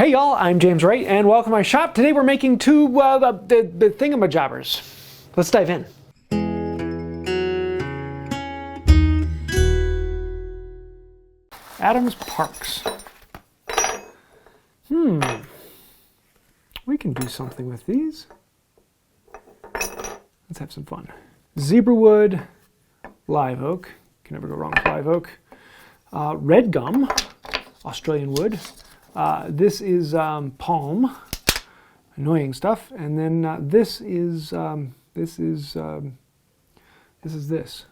Hey y'all, I'm James Wright, and welcome to my shop. Today we're making two the thingamajobbers. Let's dive in. Adams Parks. We can do something with these. Let's have some fun. Zebra wood, live oak. Can never go wrong with live oak. Red gum, Australian wood. This is palm, annoying stuff, and then this is this.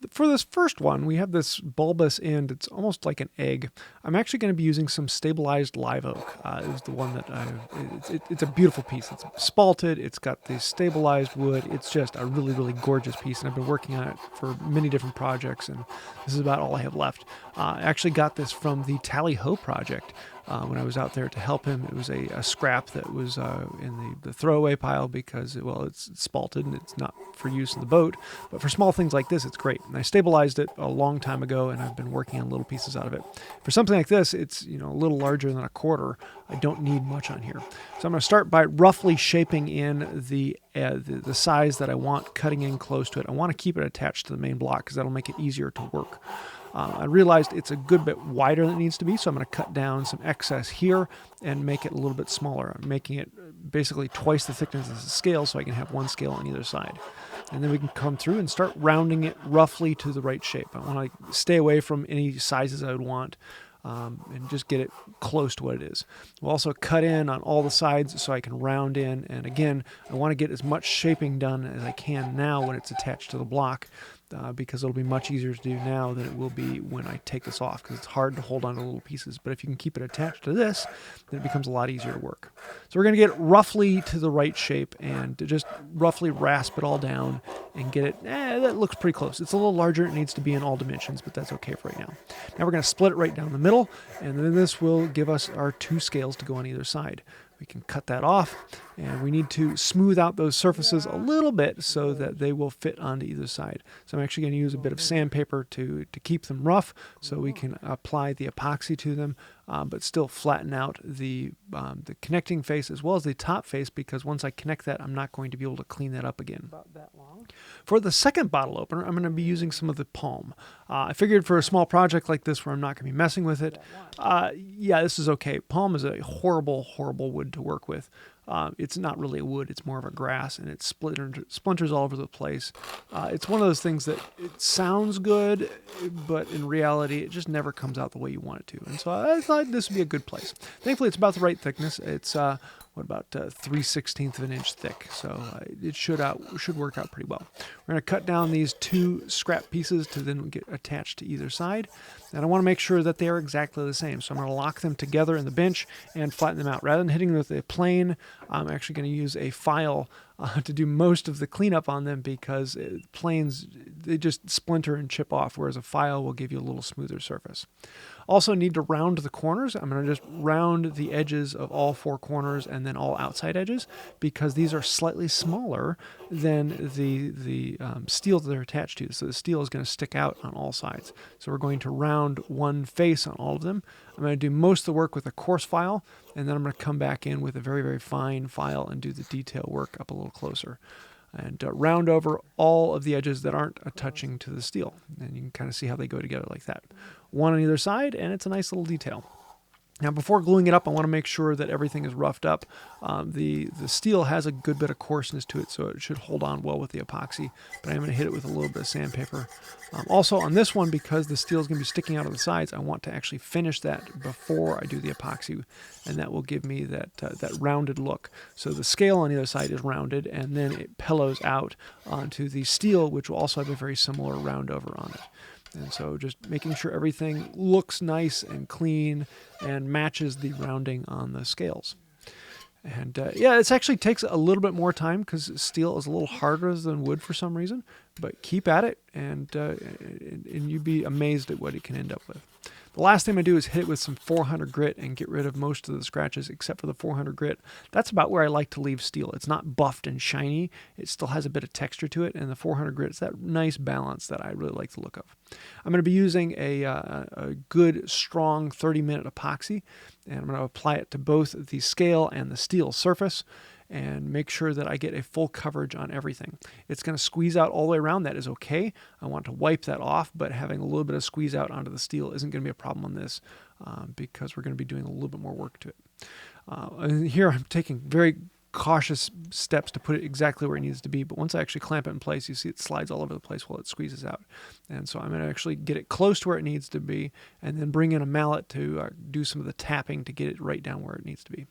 For this first one, we have this bulbous end. It's almost like an egg. I'm actually going to be using some stabilized live oak. It was the one that it's a beautiful piece. It's spalted. It's got the stabilized wood. It's just a really, really gorgeous piece, and I've been working on it for many different projects, and this is about all I have left. I actually got this from the Tally-Ho project. When I was out there to help him. It was a scrap that was in the throwaway pile because, well, it's spalted and it's not for use in the boat. But for small things like this, it's great. And I stabilized it a long time ago, and I've been working on little pieces out of it. For something like this, it's a little larger than a quarter. I don't need much on here. So I'm going to start by roughly shaping in the size that I want, cutting in close to it. I want to keep it attached to the main block because that'll make it easier to work. I realized it's a good bit wider than it needs to be, so I'm going to cut down some excess here and make it a little bit smaller. I'm making it basically twice the thickness of the scale so I can have one scale on either side. And then we can come through and start rounding it roughly to the right shape. I want to stay away from any sizes I would want and just get it close to what it is. We'll also cut in on all the sides so I can round in. And again, I want to get as much shaping done as I can now when it's attached to the block. Because it'll be much easier to do now than it will be when I take this off, because it's hard to hold on to little pieces. But if you can keep it attached to this, then it becomes a lot easier to work. So we're going to get roughly to the right shape and to just roughly rasp it all down and get it, that looks pretty close. It's a little larger. It needs to be in all dimensions, but that's okay for right now. Now we're going to split it right down the middle, and then this will give us our two scales to go on either side. We can cut that off, and we need to smooth out those surfaces a little bit so that they will fit onto either side. So I'm actually going to use a bit of sandpaper to keep them rough so we can apply the epoxy to them, but still flatten out the connecting face as well as the top face, because once I connect that, I'm not going to be able to clean that up again. About that long. For the second bottle opener, I'm going to be using some of the palm. I figured for a small project like this where I'm not going to be messing with it, yeah, this is okay. Palm is a horrible, horrible wood to work with. It's not really a wood, it's more of a grass, and it splinters all over the place. It's one of those things that it sounds good, but in reality, it just never comes out the way you want it to. And so I thought this would be a good place. Thankfully, it's about the right thickness. It's about 3/16 of an inch thick, so it should work out pretty well. We're going to cut down these two scrap pieces to then get attached to either side, and I want to make sure that they are exactly the same. So I'm going to lock them together in the bench and flatten them out. Rather than hitting them with a plane, I'm actually going to use a file to do most of the cleanup on them, because planes, they just splinter and chip off, whereas a file will give you a little smoother surface. Also need to round the corners. I'm going to just round the edges of all four corners and then all outside edges, because these are slightly smaller than the steel that they're attached to. So the steel is going to stick out on all sides. So we're going to round one face on all of them. I'm going to do most of the work with a coarse file, and then I'm going to come back in with a very, very fine file and do the detail work up a little closer. And round over all of the edges that aren't touching to the steel. And you can kind of see how they go together like that. One on either side, and it's a nice little detail. Now, before gluing it up, I want to make sure that everything is roughed up. The steel has a good bit of coarseness to it, so it should hold on well with the epoxy, but I'm going to hit it with a little bit of sandpaper. Also, on this one, because the steel is going to be sticking out of the sides, I want to actually finish that before I do the epoxy, and that will give me that rounded look. So the scale on the other side is rounded, and then it pillows out onto the steel, which will also have a very similar round over on it. And so just making sure everything looks nice and clean and matches the rounding on the scales. And yeah, it actually takes a little bit more time because steel is a little harder than wood for some reason, but keep at it, and you'd be amazed at what it can end up with. The last thing I do is hit it with some 400 grit and get rid of most of the scratches except for the 400 grit. That's about where I like to leave steel. It's not buffed and shiny. It still has a bit of texture to it, and the 400 grit is that nice balance that I really like the look of. I'm going to be using a good, strong 30-minute epoxy, and I'm going to apply it to both the scale and the steel surface and make sure that I get a full coverage on everything. It's going to squeeze out all the way around. That is okay. I want to wipe that off, but having a little bit of squeeze out onto the steel isn't going to be a problem on this because we're going to be doing a little bit more work to it. And here I'm taking very cautious steps to put it exactly where it needs to be, but once I actually clamp it in place, you see it slides all over the place while it squeezes out. And so I'm going to actually get it close to where it needs to be and then bring in a mallet to do some of the tapping to get it right down where it needs to be.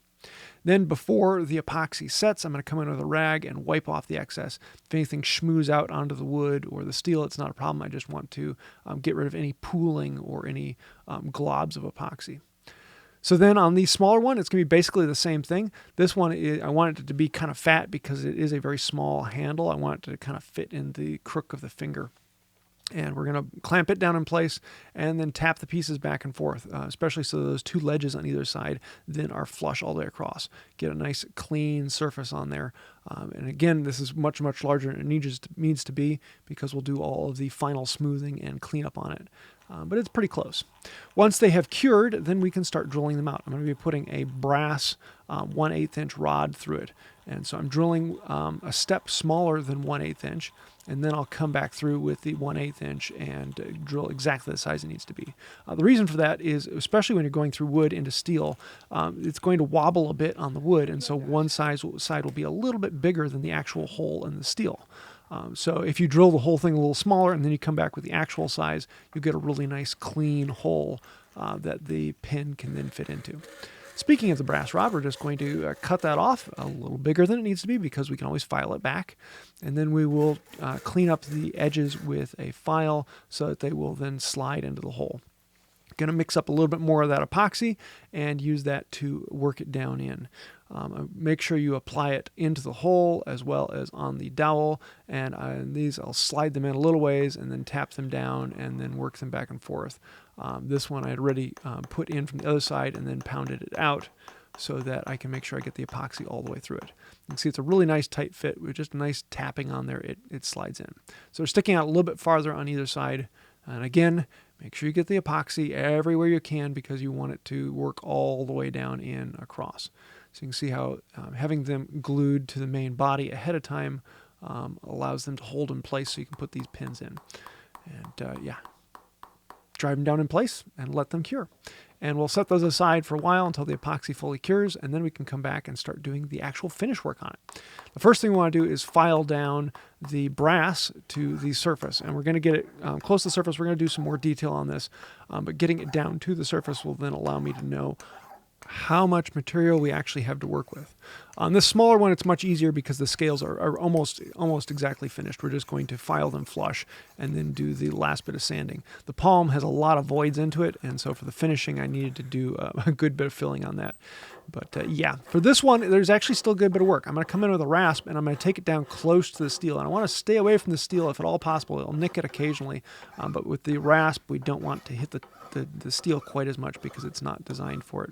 Then before the epoxy sets, I'm going to come in with a rag and wipe off the excess. If anything schmooze out onto the wood or the steel, it's not a problem. I just want to get rid of any pooling or any globs of epoxy. So then on the smaller one, it's going to be basically the same thing. This one, I want it to be kind of fat because it is a very small handle. I want it to kind of fit in the crook of the finger. And we're going to clamp it down in place and then tap the pieces back and forth, especially so those two ledges on either side then are flush all the way across. Get a nice clean surface on there. And again, this is much, much larger than it needs to be because we'll do all of the final smoothing and cleanup on it. But it's pretty close. Once they have cured, then we can start drilling them out. I'm going to be putting a brass 1/8 inch rod through it. And so I'm drilling a step smaller than 1/8 inch, and then I'll come back through with the 1/8 inch and drill exactly the size it needs to be. The reason for that is, especially when you're going through wood into steel, it's going to wobble a bit on the wood, and so one side will be a little bit bigger than the actual hole in the steel. So if you drill the whole thing a little smaller and then you come back with the actual size, you get a really nice clean hole that the pin can then fit into. Speaking of the brass rod, we're just going to cut that off a little bigger than it needs to be because we can always file it back. And then we will clean up the edges with a file so that they will then slide into the hole. Going to mix up a little bit more of that epoxy and use that to work it down in. Make sure you apply it into the hole as well as on the dowel, and these I'll slide them in a little ways and then tap them down and then work them back and forth. This one I had already put in from the other side and then pounded it out so that I can make sure I get the epoxy all the way through it. You can see it's a really nice tight fit with just a nice tapping on there. It slides in. So we're sticking out a little bit farther on either side, and again, make sure you get the epoxy everywhere you can because you want it to work all the way down in across. So you can see how having them glued to the main body ahead of time allows them to hold in place so you can put these pins in. And drive them down in place and let them cure. And we'll set those aside for a while until the epoxy fully cures, and then we can come back and start doing the actual finish work on it. The first thing we want to do is file down the brass to the surface, and we're going to get it close to the surface. We're going to do some more detail on this, but getting it down to the surface will then allow me to know how much material we actually have to work with. On this smaller one, it's much easier because the scales are almost exactly finished. We're just going to file them flush and then do the last bit of sanding. The palm has a lot of voids into it, and so for the finishing, I needed to do a good bit of filling on that. But yeah, for this one, there's actually still a good bit of work. I'm going to come in with a rasp, and I'm going to take it down close to the steel. And I want to stay away from the steel if at all possible. It'll nick it occasionally, but with the rasp, we don't want to hit the steel quite as much because it's not designed for it.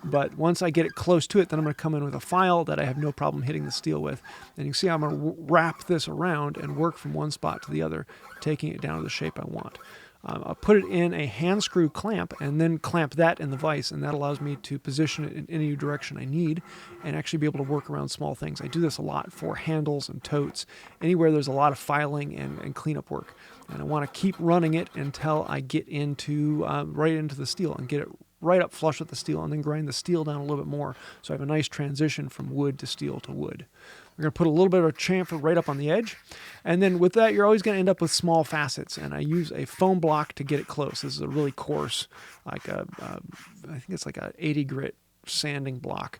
But once I get it close to it, then I'm going to come in with a file that I have no problem hitting the steel with. And you can see I'm going to wrap this around and work from one spot to the other, taking it down to the shape I want. I'll put it in a hand screw clamp and then clamp that in the vise, and that allows me to position it in any direction I need and actually be able to work around small things. I do this a lot for handles and totes, anywhere there's a lot of filing and cleanup work. And I want to keep running it until I get into right into the steel and get it right up flush with the steel, and then grind the steel down a little bit more so I have a nice transition from wood to steel to wood. We're going to put a little bit of a chamfer right up on the edge, and then with that you're always going to end up with small facets, and I use a foam block to get it close. This is a really coarse, like I think it's like a 80 grit sanding block,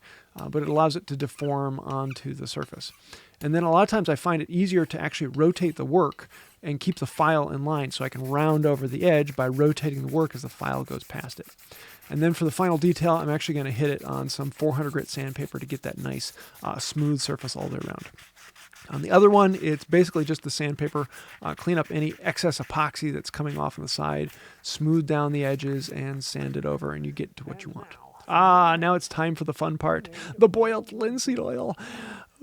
but it allows it to deform onto the surface. And then a lot of times I find it easier to actually rotate the work and keep the file in line so I can round over the edge by rotating the work as the file goes past it. And then for the final detail, I'm actually going to hit it on some 400 grit sandpaper to get that nice smooth surface all the way around. On the other one, it's basically just the sandpaper. Clean up any excess epoxy that's coming off on the side, smooth down the edges, and sand it over, and you get to what you want. Now it's time for the fun part, the boiled linseed oil.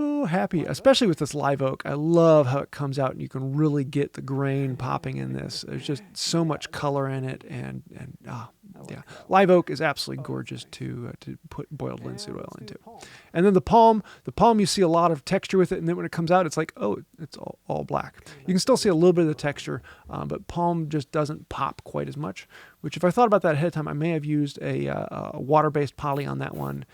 Oh, happy, especially with this live oak. I love how it comes out and you can really get the grain popping in this. There's just so much color in it, and yeah, live oak is absolutely gorgeous to put boiled linseed oil into. And then the palm you see a lot of texture with it, and then when it comes out, it's like, oh, it's all black. You can still see a little bit of the texture, but palm just doesn't pop quite as much, which if I thought about that ahead of time, I may have used a water-based poly on that one,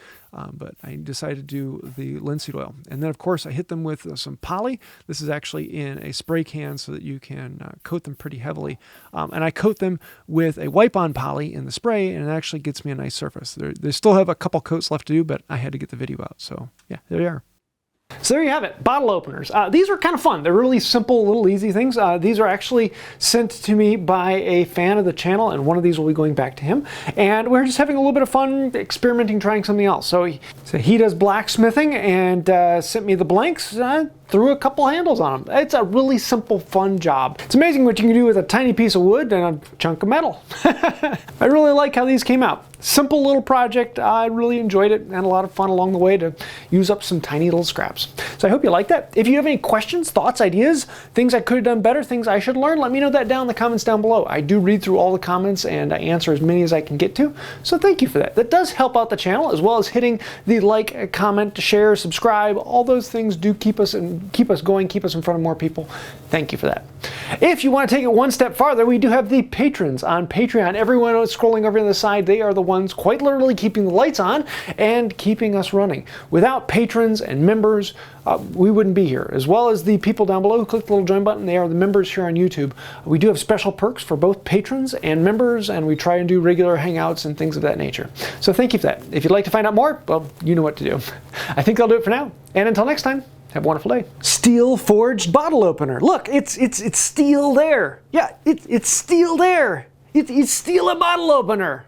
but I decided to do the linseed oil. And then, of course, I hit them with some poly. This is actually in a spray can so that you can coat them pretty heavily. And I coat them with a wipe-on poly in the spray, and it actually gets me a nice surface. They still have a couple coats left to do, but I had to get the video out. So, yeah, there you are. So there you have it, bottle openers. These are kind of fun. They're really simple, little easy things. These are actually sent to me by a fan of the channel, and one of these will be going back to him. And we're just having a little bit of fun experimenting, trying something else. So he does blacksmithing and sent me the blanks. Threw a couple handles on them. It's a really simple, fun job. It's amazing what you can do with a tiny piece of wood and a chunk of metal. I really like how these came out. Simple little project. I really enjoyed it and a lot of fun along the way to use up some tiny little scraps. So I hope you like that. If you have any questions, thoughts, ideas, things I could have done better, things I should learn, let me know that down in the comments down below. I do read through all the comments and I answer as many as I can get to. So thank you for that. That does help out the channel, as well as hitting the like, comment, share, subscribe. All those things do keep us going, keep us in front of more people. Thank you for that. If you want to take it one step farther, we do have the patrons on Patreon. Everyone scrolling over on the side, they are the ones quite literally keeping the lights on and keeping us running. Without patrons and members, we wouldn't be here. As well as the people down below who click the little join button, they are the members here on YouTube. We do have special perks for both patrons and members, and we try and do regular hangouts and things of that nature. So thank you for that. If you'd like to find out more, well, you know what to do. I think that'll do it for now. And until next time, have a wonderful day. Steel forged bottle opener. Look, it's steel there. Yeah, it's steel there. It's steel a bottle opener.